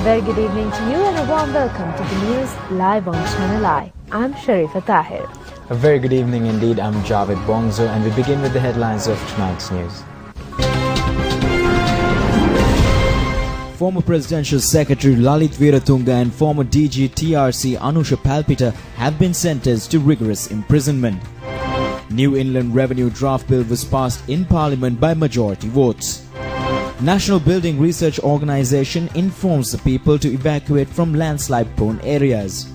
very good evening to you and a warm welcome to the news live on Channel I. I'm Sharifa Tahir. A very good evening indeed. I'm Javed Bongzo and we begin with the headlines of tonight's news. Former Presidential Secretary Lalit Veeratunga and former DG TRC Anusha Palpita have been sentenced to rigorous imprisonment. New Inland Revenue Draft Bill was passed in Parliament by majority votes. National Building Research Organization informs the people to evacuate from landslide-prone areas.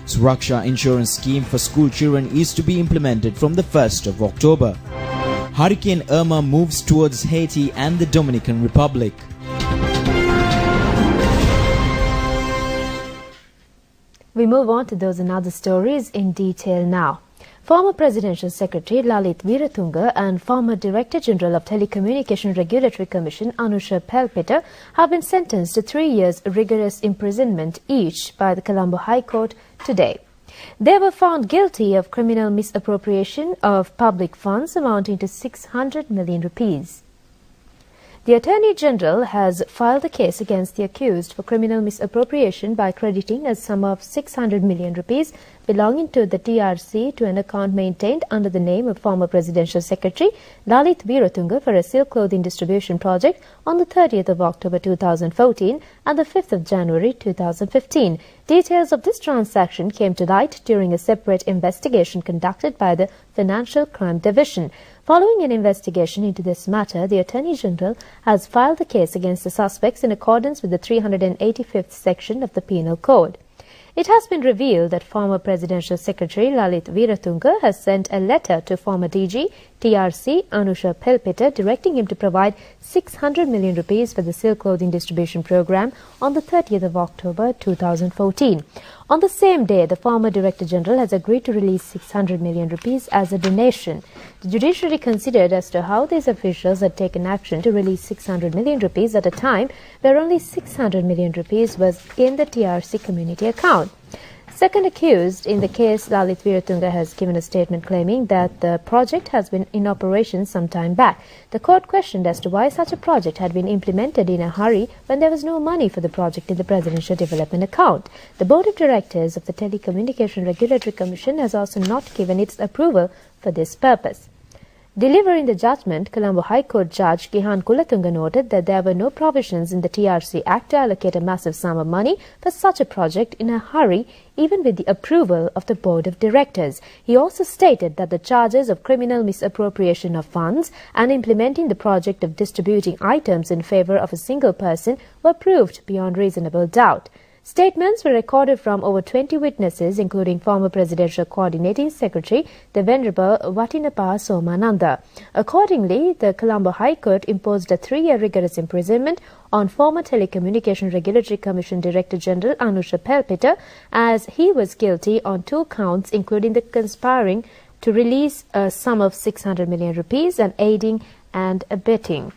Suraksha insurance scheme for school children is to be implemented from the 1st of October. Hurricane Irma moves towards Haiti and the Dominican Republic. We move on to those and other stories in detail now. Former Presidential Secretary Lalit Veeratunga and former Director General of Telecommunication Regulatory Commission Anusha Palpita have been sentenced to 3 years rigorous imprisonment each by the Colombo High Court today. They were found guilty of criminal misappropriation of public funds amounting to 600 million rupees. The Attorney General has filed a case against the accused for criminal misappropriation by crediting a sum of 600 million rupees belonging to the TRC to an account maintained under the name of former Presidential Secretary Lalit Veeratunga for a silk clothing distribution project on the 30th of October 2014 and the 5th of January 2015. Details of this transaction came to light during a separate investigation conducted by the Financial Crime Division. Following an investigation into this matter, the Attorney General has filed a case against the suspects in accordance with the 385th section of the Penal Code. It has been revealed that former Presidential Secretary Lalit Veeratunga has sent a letter to former DG TRC Anusha Palpita directing him to provide 600 million rupees for the silk clothing distribution program on the 30th of October 2014. On the same day, the former Director General has agreed to release 600 million rupees as a donation. The judiciary considered as to how these officials had taken action to release 600 million rupees at a time where only 600 million rupees was in the TRC community account. Second accused in the case, Lalit Veeratunga, has given a statement claiming that the project has been in operation some time back. The court questioned as to why such a project had been implemented in a hurry when there was no money for the project in the Presidential Development Account. The Board of Directors of the Telecommunication Regulatory Commission has also not given its approval for this purpose. Delivering the judgment, Colombo High Court Judge Gihan Kulatunga noted that there were no provisions in the TRC Act to allocate a massive sum of money for such a project in a hurry, even with the approval of the Board of Directors. He also stated that the charges of criminal misappropriation of funds and implementing the project of distributing items in favor of a single person were proved beyond reasonable doubt. Statements were recorded from over 20 witnesses, including former Presidential Coordinating Secretary, the Venerable Vatinappa Somananda. Accordingly, the Colombo High Court imposed a 3-year rigorous imprisonment on former Telecommunication Regulatory Commission Director General Anusha Palpita, as he was guilty on 2 counts, including the conspiring to release a sum of 600 million rupees and aiding and abetting.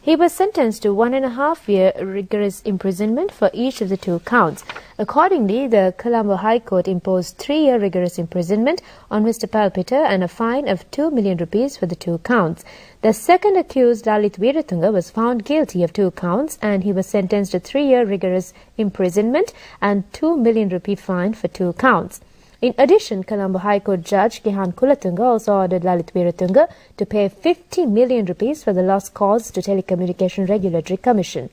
He was sentenced to 1.5-year rigorous imprisonment for each of the 2 counts. Accordingly, the Colombo High Court imposed 3-year rigorous imprisonment on Mr. Palpita and a fine of 2 million rupees for the 2 counts. The second accused, Lalit Veeratunga, was found guilty of 2 counts and he was sentenced to 3-year rigorous imprisonment and 2 million rupee fine for 2 counts. In addition, Colombo High Court Judge Gihan Kulatunga also ordered Lalit Veeratunga to pay 50 million rupees for the loss caused to Telecommunication Regulatory Commission.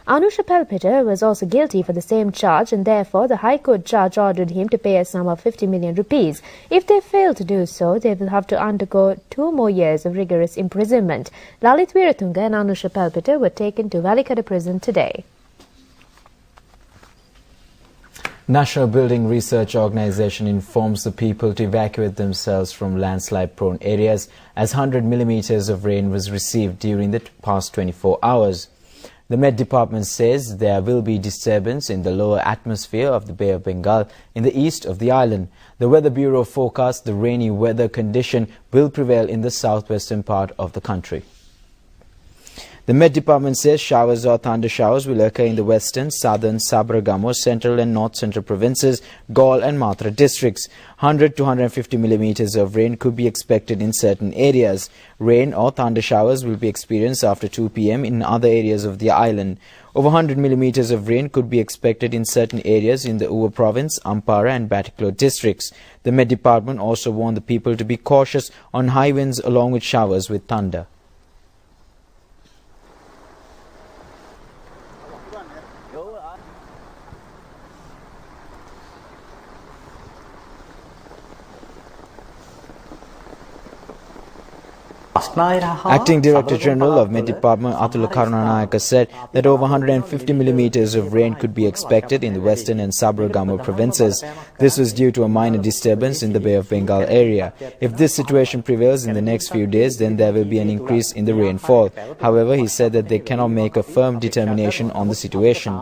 Anusha Palpita was also guilty for the same charge and therefore the High Court judge ordered him to pay a sum of 50 million rupees. If they fail to do so, they will have to undergo 2 more years of rigorous imprisonment. Lalit Veeratunga and Anusha Palpita were taken to Valikada prison today. National Building Research Organization informs the people to evacuate themselves from landslide-prone areas as 100 millimeters of rain was received during the past 24 hours. The Met Department says there will be disturbance in the lower atmosphere of the Bay of Bengal in the east of the island. The Weather Bureau forecasts the rainy weather condition will prevail in the southwestern part of the country. The Met Department says showers or thunder showers will occur in the western, southern, Sabaragamo, central and north central provinces, Galle and Matra districts. 100 to 150 millimeters of rain could be expected in certain areas. Rain or thunder showers will be experienced after 2 p.m. in other areas of the island. Over 100 millimeters of rain could be expected in certain areas in the Uva province, Ampara and Batticaloa districts. The Met Department also warned the people to be cautious on high winds along with showers with thunder. Acting Director General of Met Department Atula Karunanayaka said that over 150 millimeters of rain could be expected in the western and Sabaragamo provinces. This was due to a minor disturbance in the Bay of Bengal area. If this situation prevails in the next few days, then there will be an increase in the rainfall. However, he said that they cannot make a firm determination on the situation.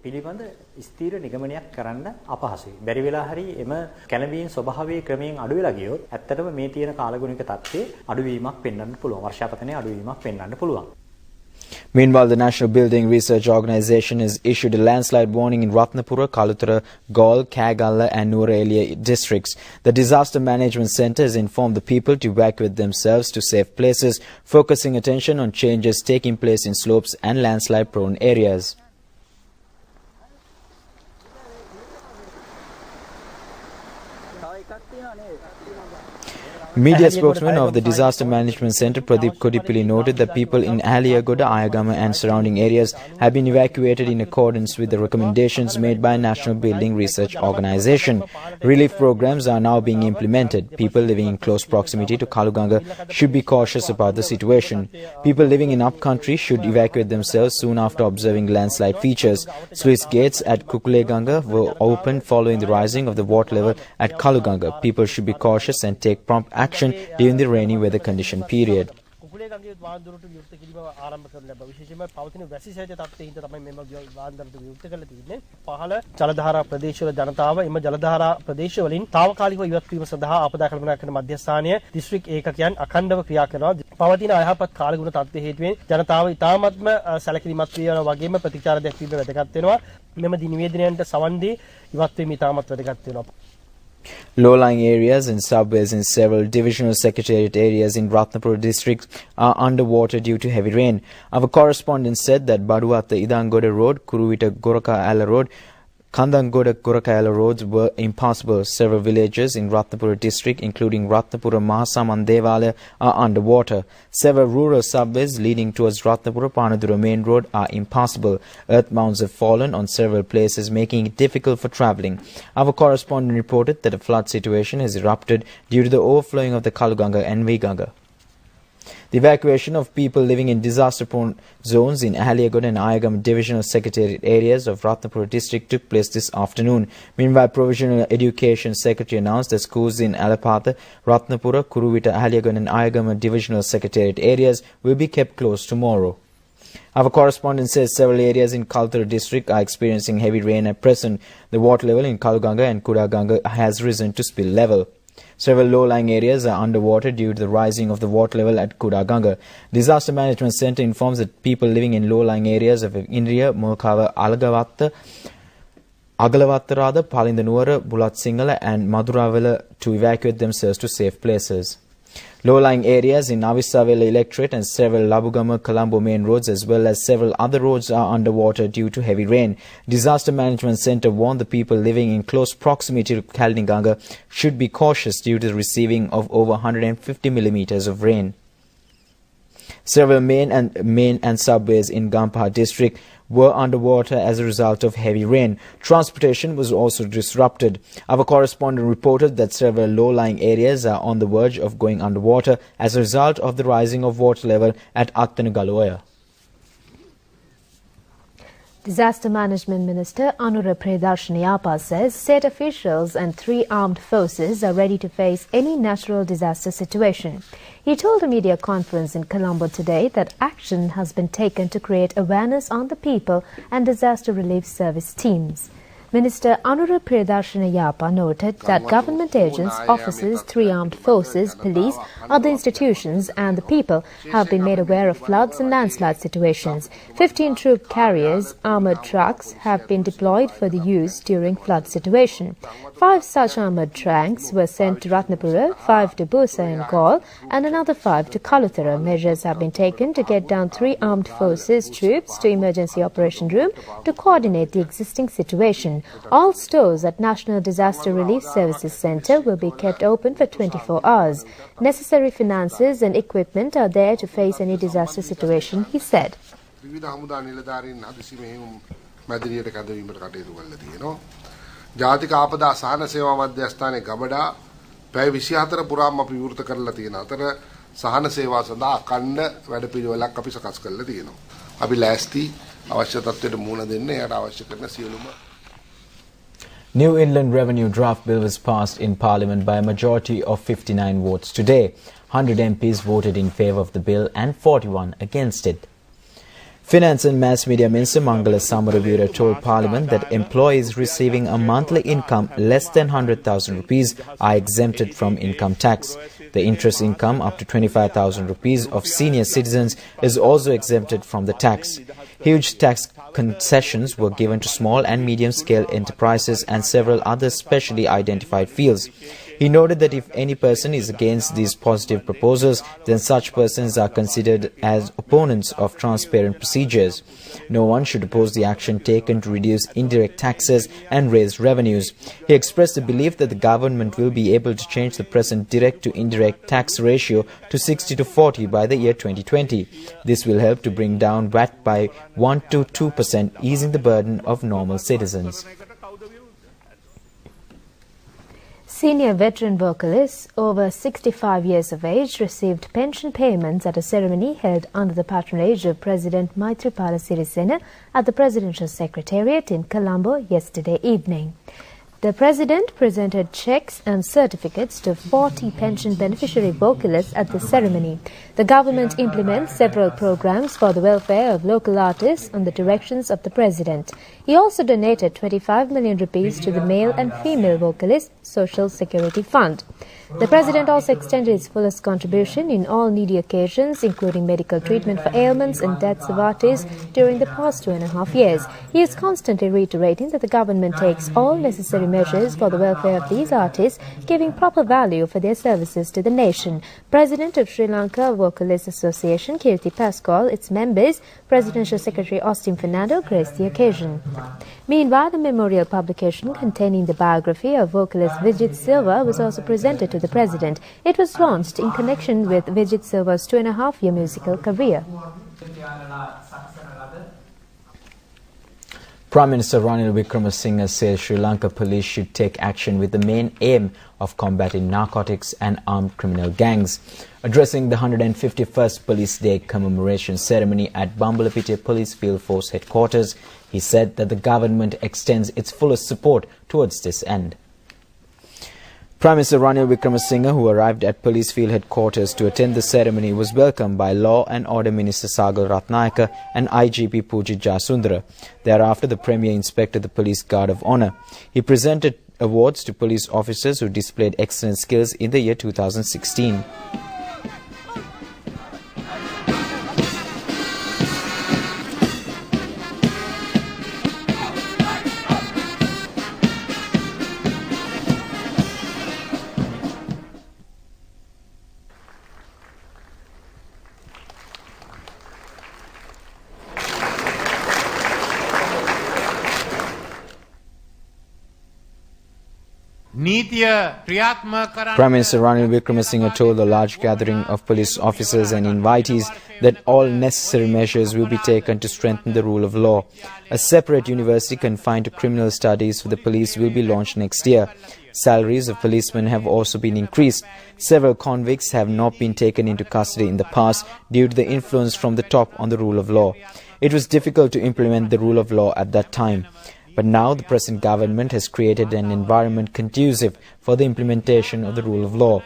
පිළිබඳ ස්ථීර නිගමනයක් කරන්න අපහසුයි. බැරි වෙලා හරි එම කැළඹීම් ස්වභාවයේ ක්‍රමයෙන් අඩු වෙලා ගියොත් ඇත්තටම මේ තියෙන කාලගුණික තත්ත්වයේ අඩුවීමක් පෙන්වන්න පුළුවන්. වර්ෂාපතනයේ අඩුවීමක් පෙන්වන්න පුළුවන්. Meanwhile, the National Building Research Organisation has issued a landslide warning in Ratnapura, Kalutara, Galle, Kagalla and Nuwara districts. The Disaster Management Centre has informed the people to evacuate themselves to safe places, focusing attention on changes taking place in slopes and landslide-prone areas. Media spokesman of the Disaster Management Centre, Pradeep Kodipili, noted that people in Aliyagoda, Ayagama and surrounding areas have been evacuated in accordance with the recommendations made by National Building Research Organisation. Relief programs are now being implemented. People living in close proximity to Kaluganga should be cautious about the situation. People living in upcountry should evacuate themselves soon after observing landslide features. Sluice gates at Kukuleganga were opened following the rising of the water level at Kaluganga. People should be cautious and take prompt action during the rainy weather condition period. ජලධාරා ප්‍රදේශවල ජනතාව එම ජලධාරා ප්‍රදේශවලින් తాවකාලිකව ඉවත් වීම සඳහා ආපදා කළමනාකරන මධ්‍යස්ථානය district ඒකකයන් අඛණ්ඩව ක්‍රියා කරනවා. පවතින අයහපත් කාලගුණ තත්ත්වයේ හේතුවෙන් ජනතාව ඉතාමත්ම සැලකිලිමත් වීම වගේම ප්‍රතිචාර දැක්වීම වැදගත් වෙනවා. මෙම නිවේදනයන්ට සවන් දී ඉවත් වීම ඉතාමත් වැදගත් වෙනවා. Low-lying areas and subways in several divisional secretariat areas in Ratnapura district are underwater due to heavy rain. Our correspondent said that Baduwatta Idangoda Road, Kuruvita Goraka Road, Kandangoda Gorakayala roads were impassable. Several villages in Ratnapura district, including Ratnapura Mahasaman Devalaya, are underwater. Several rural subways leading towards Ratnapura Panadura main road are impassable. Earth mounds have fallen on several places, making it difficult for travelling. Our correspondent reported that a flood situation has erupted due to the overflowing of the Kaluganga and Viganga. The evacuation of people living in disaster-prone zones in Ahaliagoda and Ayagam divisional secretariat areas of Ratnapura district took place this afternoon. Meanwhile, Provisional Education Secretary announced that schools in Alapatha, Ratnapura, Kuruvita, Ahaliagoda and Ayagam divisional secretariat areas will be kept closed tomorrow. Our correspondent says several areas in Kalutara district are experiencing heavy rain at present. The water level in Kaluganga and Kudaganga has risen to spill level. Several low-lying areas are underwater due to the rising of the water level at Kudaganga. Disaster Management Centre informs that people living in low-lying areas of India, Mulkava, Alagavatta, Agalavatta, Palindanuwara, Bulat Singhala and Maduravela to evacuate themselves to safe places. Low-lying areas in Navisavela Electorate and several Labugama Colombo main roads as well as several other roads are underwater due to heavy rain. Disaster Management Centre warned the people living in close proximity to Kalinganga should be cautious due to the receiving of over 150 millimeters of rain. Several main and subways in Gampaha district were underwater as a result of heavy rain. Transportation was also disrupted. Our correspondent reported that several low-lying areas are on the verge of going underwater as a result of the rising of water level at Attanugaloya. Disaster Management Minister Anura Priyadarshini says state officials and 3 armed forces are ready to face any natural disaster situation. He told a media conference in Colombo today that action has been taken to create awareness on the people and disaster relief service teams. Minister Anura Priyadarshana noted that government agents, officers, 3 armed forces, police, other institutions and the people have been made aware of floods and landslide situations. 15 troop carriers, armoured trucks have been deployed for the use during flood situation. 5 such armoured trucks were sent to Ratnapura, 5 to Busa and Gaul and another 5 to Kaluthara. Measures have been taken to get down 3 armed forces troops to emergency operation room to coordinate the existing situation. All stores at National Disaster Relief Services Centre will be kept open for 24 hours. Necessary finances and equipment are there to face any disaster situation, he said. ජාතික ආපදා සහන සේවා මධ්‍යස්ථානයේ ගබඩා පැය 24 පුරාම අපි විවෘත කරලා තියෙනවා. අතර සහන සේවා සඳහා අඛණ්ඩ වැඩපිළිවෙලක් අපි සකස් කරලා තියෙනවා. අපි ලෑස්ති අවශ්‍ය තත්ත්වයට මුහුණ දෙන්න එයට අවශ්‍ය කරන සියලුම. New Inland Revenue Draft Bill was passed in Parliament by a majority of 59 votes today. 100 MPs voted in favour of the bill and 41 against it. Finance and Mass Media Minister Mangala Samaravira told Parliament that employees receiving a monthly income less than 100,000 rupees are exempted from income tax. The interest income up to 25,000 rupees of senior citizens is also exempted from the tax. Huge tax concessions were given to small and medium-scale enterprises and several other specially identified fields. He noted that if any person is against these positive proposals, then such persons are considered as opponents of transparent procedures. No one should oppose the action taken to reduce indirect taxes and raise revenues. He expressed the belief that the government will be able to change the present direct to indirect tax ratio to 60 to 40 by the year 2020. This will help to bring down VAT by 1 to 2%, easing the burden of normal citizens. Senior veteran vocalists over 65 years of age received pension payments at a ceremony held under the patronage of President Maithripala Sirisena at the Presidential Secretariat in Colombo yesterday evening. The President presented cheques and certificates to 40 pension beneficiary vocalists at the ceremony. The government implements several programs for the welfare of local artists on the directions of the President. He also donated 25 million rupees to the male and female vocalists Social Security Fund. The President also extended his fullest contribution in all needy occasions, including medical treatment for ailments and deaths of artists during the past 2.5 years. He is constantly reiterating that the government takes all necessary measures for the welfare of these artists, giving proper value for their services to the nation. President of Sri Lanka Vocalists Association, Kirti Pascal, its members, Presidential Secretary Austin Fernando graced the occasion. Meanwhile, the memorial publication containing the biography of vocalist Vijit Silva was also presented to the President. It was launched in connection with Vijit Silva's 2.5-year musical career. Prime Minister Ranil Wickremesinghe says Sri Lanka police should take action with the main aim of combating narcotics and armed criminal gangs. Addressing the 151st Police Day commemoration ceremony at Bambalapitiya Police Field Force headquarters, he said that the government extends its fullest support towards this end. Prime Minister Ranil Wickremesinghe, who arrived at Police Field headquarters to attend the ceremony, was welcomed by Law and Order Minister Sagal Ratnayaka and IGP Pujit Jasundara. Thereafter, the Premier inspected the Police Guard of Honour. He presented awards to police officers who displayed excellent skills in the year 2016. Prime Minister Ranil Wickremesinghe told a large gathering of police officers and invitees that all necessary measures will be taken to strengthen the rule of law. A separate university confined to criminal studies for the police will be launched next year. Salaries of policemen have also been increased. Several convicts have not been taken into custody in the past due to the influence from the top on the rule of law. It was difficult to implement the rule of law at that time. But now the present government has created an environment conducive for the implementation of the rule of law.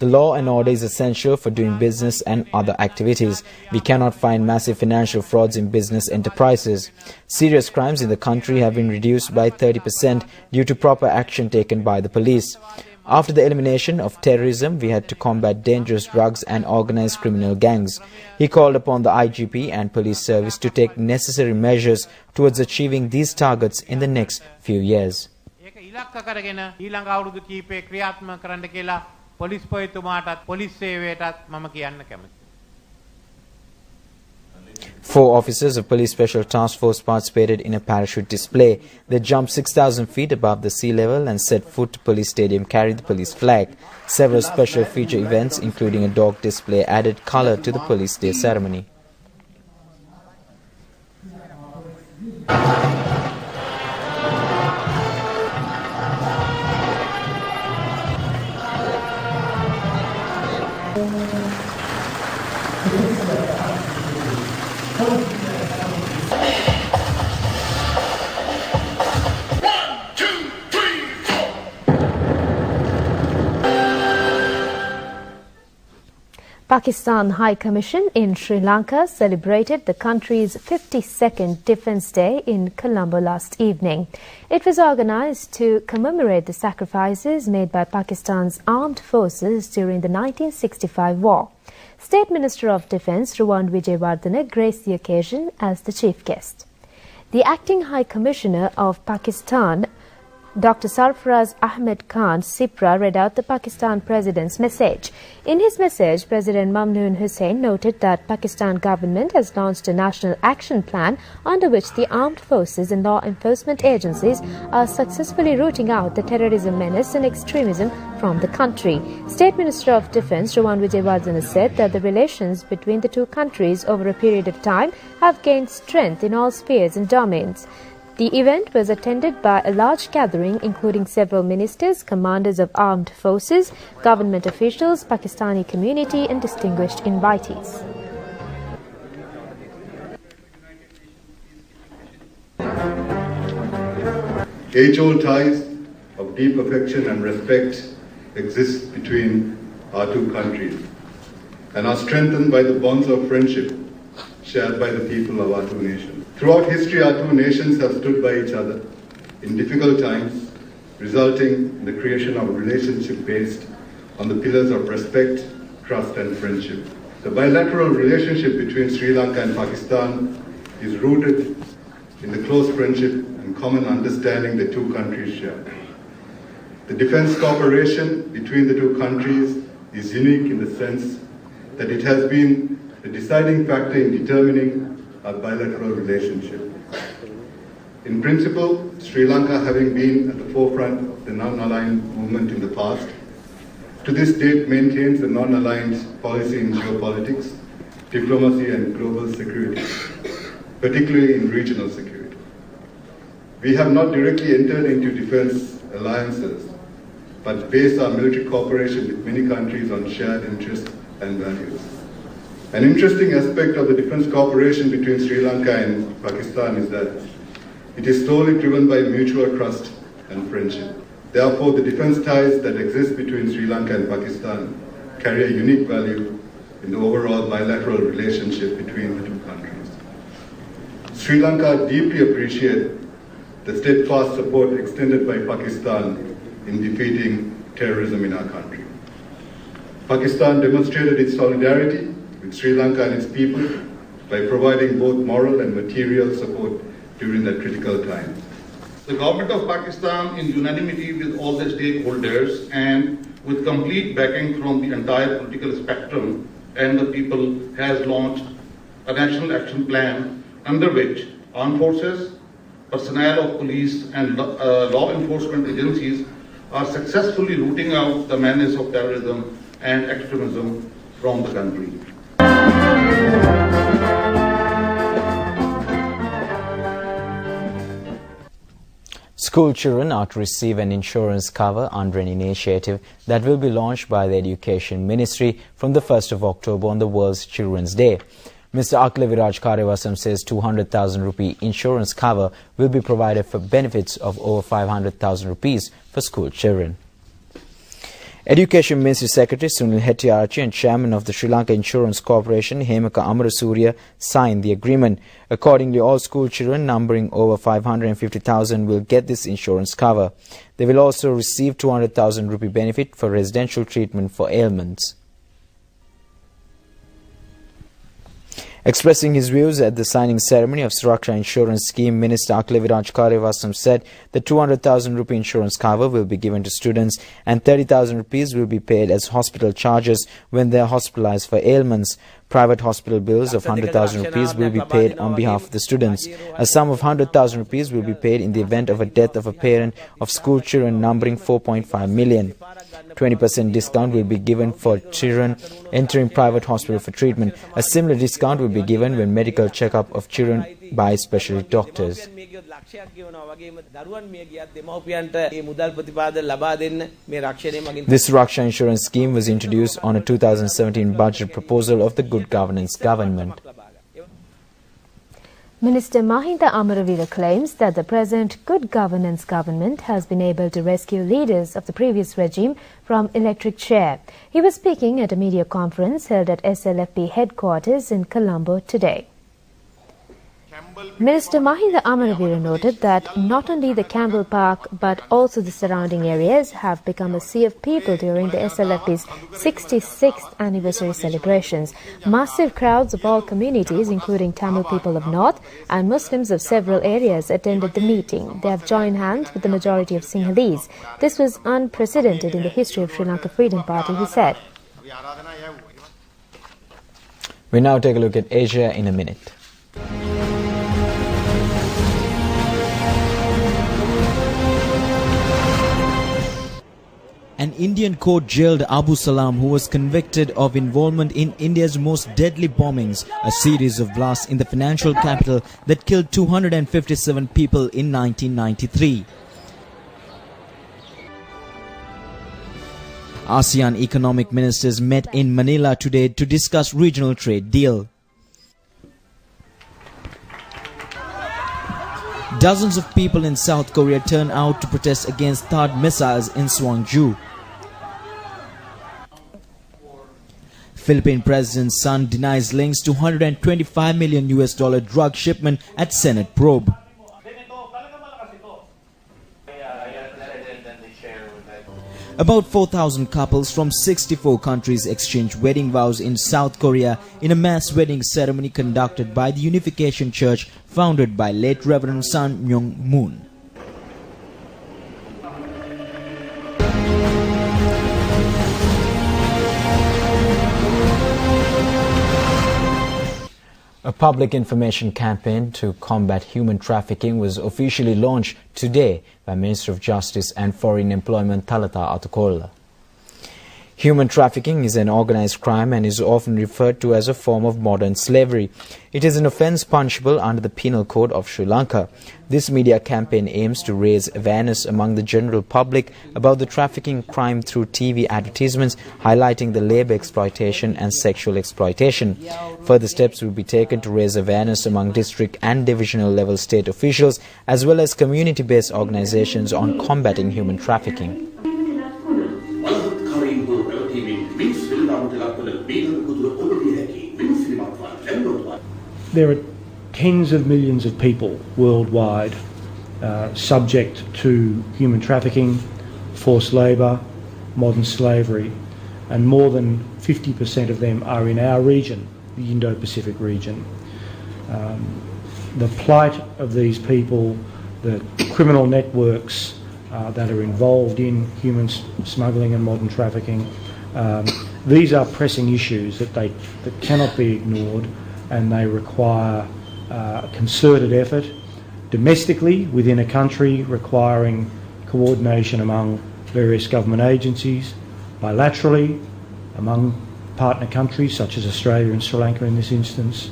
The law and order is essential for doing business and other activities. We cannot find massive financial frauds in business enterprises. Serious crimes in the country have been reduced by 30% due to proper action taken by the police. After the elimination of terrorism, we had to combat dangerous drugs and organized criminal gangs. He called upon the IGP and police service to take necessary measures towards achieving these targets in the next few years. Four officers of Police Special Task Force participated in a parachute display. They jumped 6,000 feet above the sea level and set foot to Police Stadium carried the police flag. Several special feature events, including a dog display, added colour to the Police Day ceremony. Pakistan High Commission in Sri Lanka celebrated the country's 52nd Defence Day in Colombo last evening. It was organised to commemorate the sacrifices made by Pakistan's armed forces during the 1965 war. State Minister of Defence Ruwan Wijewardene graced the occasion as the chief guest. The Acting High Commissioner of Pakistan, Dr. Sarfaraz Ahmed Khan Sipra, read out the Pakistan President's message. In his message, President Mamnoon Hussain noted that Pakistan government has launched a national action plan under which the armed forces and law enforcement agencies are successfully rooting out the terrorism menace and extremism from the country. State Minister of Defence Ruwan Wijewardene said that the relations between the two countries over a period of time have gained strength in all spheres and domains. The event was attended by a large gathering including several ministers, commanders of armed forces, government officials, Pakistani community and distinguished invitees. Age-old ties of deep affection and respect exist between our two countries and are strengthened by the bonds of friendship shared by the people of our two nations. Throughout history, our two nations have stood by each other in difficult times, resulting in the creation of a relationship based on the pillars of respect, trust and friendship. The bilateral relationship between Sri Lanka and Pakistan is rooted in the close friendship and common understanding the two countries share. The defense cooperation between the two countries is unique in the sense that it has been a deciding factor in determining our bilateral relationship. In principle, Sri Lanka, having been at the forefront of the non-aligned movement in the past, to this date maintains a non-aligned policy in geopolitics, diplomacy and global security, particularly in regional security. We have not directly entered into defense alliances, but base our military cooperation with many countries on shared interests and values. An interesting aspect of the defense cooperation between Sri Lanka and Pakistan is that it is solely driven by mutual trust and friendship. Therefore, the defense ties that exist between Sri Lanka and Pakistan carry a unique value in the overall bilateral relationship between the two countries. Sri Lanka deeply appreciates the steadfast support extended by Pakistan in defeating terrorism in our country. Pakistan demonstrated its solidarity with Sri Lanka and its people by providing both moral and material support during that critical time. The government of Pakistan, in unanimity with all the stakeholders and with complete backing from the entire political spectrum and the people, has launched a national action plan under which armed forces, personnel of police and law enforcement agencies are successfully rooting out the menace of terrorism and extremism from the country. School children are to receive an insurance cover under an initiative that will be launched by the Education Ministry from the 1st of October on the World's Children's Day. Mr. Akla Viraj Karewasam says 200,000 rupee insurance cover will be provided for benefits of over 500,000 rupees for school children. Education Ministry Secretary Sunil Hettiarachchi and Chairman of the Sri Lanka Insurance Corporation Hemaka Amarasuriya signed the agreement. Accordingly, all school children numbering over 550,000 will get this insurance cover. They will also receive 200,000 rupee benefit for residential treatment for ailments. Expressing his views at the signing ceremony of Suraksha Insurance Scheme, Minister Akleviraj Karewasam said the 200,000 rupee insurance cover will be given to students and 30,000 rupees will be paid as hospital charges when they are hospitalized for ailments. Private hospital bills of 100,000 rupees will be paid on behalf of the students. A sum of 100,000 rupees will be paid in the event of a death of a parent of school children numbering 4.5 million. 20% discount will be given for children entering private hospital for treatment. A similar discount will be given when medical checkup of children by specialty doctors. This Suraksha Insurance Scheme was introduced on a 2017 budget proposal of the Good Governance government. Minister Mahinda Amaravira claims that the present Good Governance government has been able to rescue leaders of the previous regime from electric chair. He was speaking at a media conference held at SLFP headquarters in Colombo today. Minister Mahinda Amaravira noted that not only the Campbell Park but also the surrounding areas have become a sea of people during the SLFP's 66th anniversary celebrations. Massive crowds of all communities, including Tamil people of North and Muslims of several areas, attended the meeting. They have joined hands with the majority of Sinhalese. This was unprecedented in the history of Sri Lanka Freedom Party, he said. We now take a look at Asia in a minute. An Indian court jailed Abu Salam, who was convicted of involvement in India's most deadly bombings, a series of blasts in the financial capital that killed 257 people in 1993. ASEAN economic ministers met in Manila today to discuss regional trade deal. Dozens of people in South Korea turned out to protest against THAAD missiles in Gwangju. Philippine President's son denies links to $125 million drug shipment at Senate probe. About 4,000 couples from 64 countries exchanged wedding vows in South Korea in a mass wedding ceremony conducted by the Unification Church founded by late Reverend Sun Myung Moon. A public information campaign to combat human trafficking was officially launched today by Minister of Justice and Foreign Employment Thalata Atukolla. Human trafficking is an organized crime and is often referred to as a form of modern slavery. It is an offence punishable under the Penal Code of Sri Lanka. This media campaign aims to raise awareness among the general public about the trafficking crime through TV advertisements, highlighting the labour exploitation and sexual exploitation. Further steps will be taken to raise awareness among district and divisional level state officials as well as community-based organizations on combating human trafficking. There are tens of millions of people worldwide subject to human trafficking, forced labour, modern slavery, and more than 50% of them are in our region, the Indo-Pacific region. The plight of these people, the criminal networks that are involved in human smuggling and modern trafficking, these are pressing issues that cannot be ignored, and they require concerted effort domestically within a country, requiring coordination among various government agencies, bilaterally among partner countries such as Australia and Sri Lanka in this instance,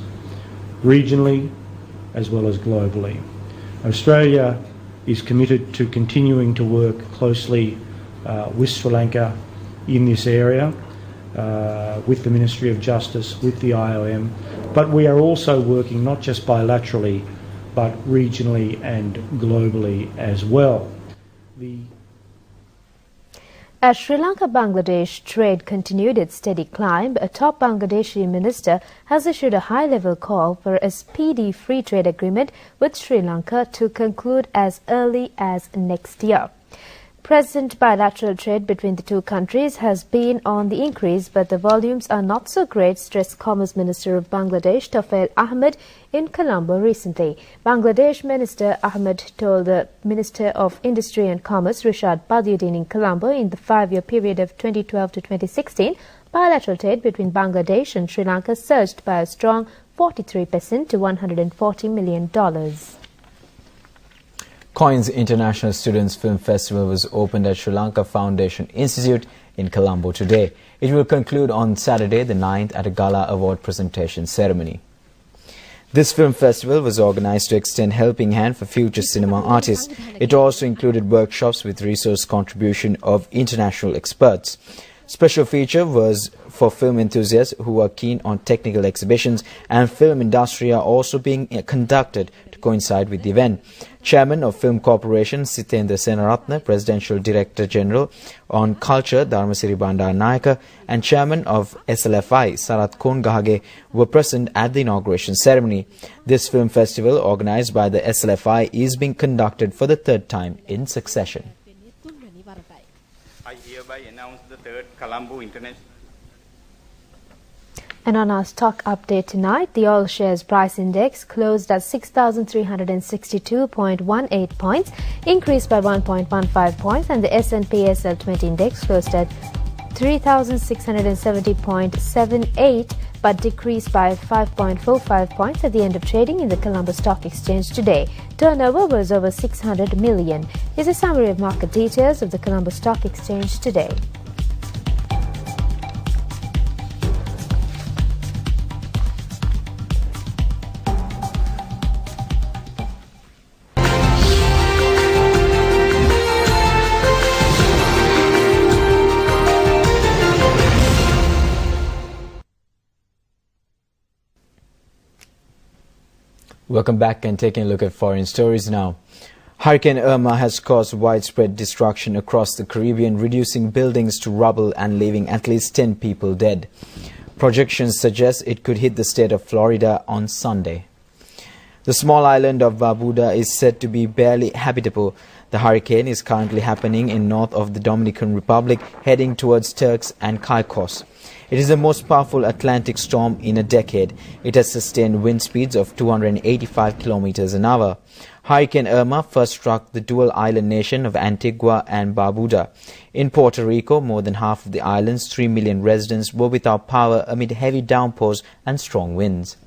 regionally as well as globally. Australia is committed to continuing to work closely with Sri Lanka in this area, with the Ministry of Justice, with the IOM, but we are also working not just bilaterally but regionally and globally as well. As Sri Lanka-Bangladesh trade continued its steady climb, a top Bangladeshi minister has issued a high-level call for a speedy free trade agreement with Sri Lanka to conclude as early as next year. Present bilateral trade between the two countries has been on the increase, but the volumes are not so great, stressed Commerce Minister of Bangladesh, Tafael Ahmed, in Colombo recently. Bangladesh Minister Ahmed told the Minister of Industry and Commerce, Rishad Badiuddin, in Colombo in the 5-year period of 2012 to 2016, bilateral trade between Bangladesh and Sri Lanka surged by a strong 43% to $140 million. Coins International Students Film Festival was opened at Sri Lanka Foundation Institute in Colombo today. It will conclude on Saturday the 9th at a gala award presentation ceremony. This film festival was organized to extend helping hand for future cinema artists. It also included workshops with resource contribution of international experts. Special feature was for film enthusiasts who are keen on technical exhibitions, and film industry are also being conducted to coincide with the event. Chairman of Film Corporation Sitendra Senaratne, Presidential Director General on Culture Dharmasiri Bandaranaike, and Chairman of SLFI Sarath Kongahage were present at the inauguration ceremony. This film festival, organized by the SLFI, is being conducted for the third time in succession. I hereby announce the third Colombo International. And on our stock update tonight, the oil shares price index closed at 6,362.18 points, increased by 1.15 points, and the S&P SL20 index closed at 3,670.78 but decreased by 5.45 points at the end of trading in the Colombo Stock Exchange today. Turnover was over 600 million. Here's a summary of market details of the Colombo Stock Exchange today. Welcome back and taking a look at foreign stories now. Hurricane Irma has caused widespread destruction across the Caribbean, reducing buildings to rubble and leaving at least 10 people dead. Projections suggest it could hit the state of Florida on Sunday. The small island of Barbuda is said to be barely habitable. The hurricane is currently happening in north of the Dominican Republic, heading towards Turks and Caicos. It is the most powerful Atlantic storm in a decade. It has sustained wind speeds of 285 kilometers an hour. Hurricane Irma first struck the dual island nation of Antigua and Barbuda. In Puerto Rico, more than half of the island's 3 million residents were without power amid heavy downpours and strong winds.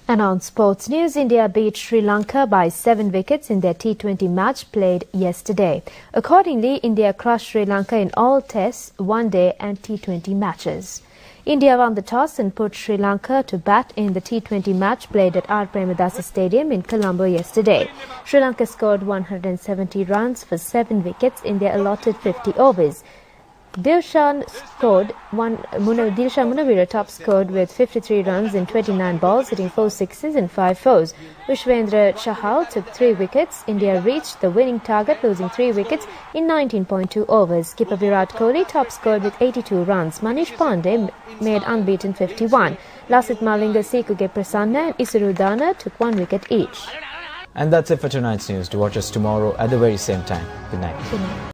And on sports news, India beat Sri Lanka by 7 wickets in their T20 match played yesterday. Accordingly, India crushed Sri Lanka in all tests, one-day and T20 matches. India won the toss and put Sri Lanka to bat in the T20 match played at R. Premadasa Stadium in Colombo yesterday. Sri Lanka scored 170 runs for 7 wickets in their allotted 50 overs. Dilshan Munavira top scored with 53 runs in 29 balls, hitting 4 sixes and 5 fours. Vishwendra Chahal took 3 wickets. India reached the winning target, losing 3 wickets in 19.2 overs. Skipper Virat Kohli top scored with 82 runs. Manish Pandey made unbeaten 51. Lasit Malinga, Sekuge Prasanna and Isuru Dana took 1 wicket each. And that's it for tonight's news. To watch us tomorrow at the very same time. Good night. Good night.